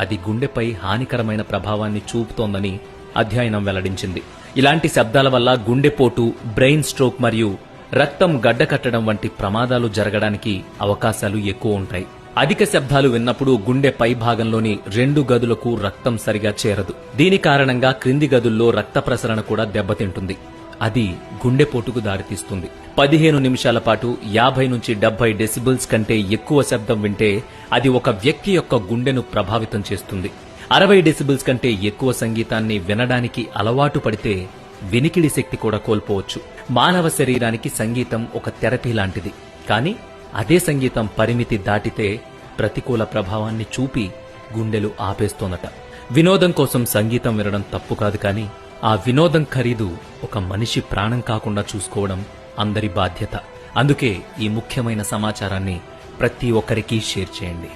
అది గుండెపై హానికరమైన ప్రభావాన్ని చూపుతోందని అధ్యయనం వెల్లడించింది. ఇలాంటి శబ్దాల వల్ల గుండెపోటు, బ్రెయిన్ స్ట్రోక్ మరియు రక్తం గడ్డకట్టడం వంటి ప్రమాదాలు జరగడానికి అవకాశాలు ఎక్కువ ఉంటాయి. అధిక శబ్దాలు విన్నప్పుడు గుండె పై భాగంలోని 2 గదులకు రక్తం సరిగా చేరదు. దీని కారణంగా క్రింది గదుల్లో రక్త ప్రసరణ కూడా దెబ్బతింటుంది. అది గుండెపోటుకు దారితీస్తుంది. 15 నిమిషాల పాటు 50 నుంచి 70 డెసిబుల్స్ కంటే ఎక్కువ శబ్దం వింటే అది ఒక వ్యక్తి యొక్క గుండెను ప్రభావితం చేస్తుంది. 60 డెసిబుల్స్ కంటే ఎక్కువ సంగీతాన్ని వినడానికి అలవాటు పడితే వినికిడి శక్తి కూడా కోల్పోవచ్చు. మానవ శరీరానికి సంగీతం ఒక థెరపీ లాంటిది. కానీ అదే సంగీతం పరిమితి దాటితే ప్రతికూల ప్రభావాన్ని చూపి గుండెలు ఆపేస్తోందట. వినోదం కోసం సంగీతం వినడం తప్పు కాదు, కానీ ఆ వినోదం ఖరీదు ఒక మనిషి ప్రాణం కాకుండా చూసుకోవడం అందరి బాధ్యత. అందుకే ఈ ముఖ్యమైన సమాచారాన్ని ప్రతి ఒక్కరికి షేర్ చేయండి.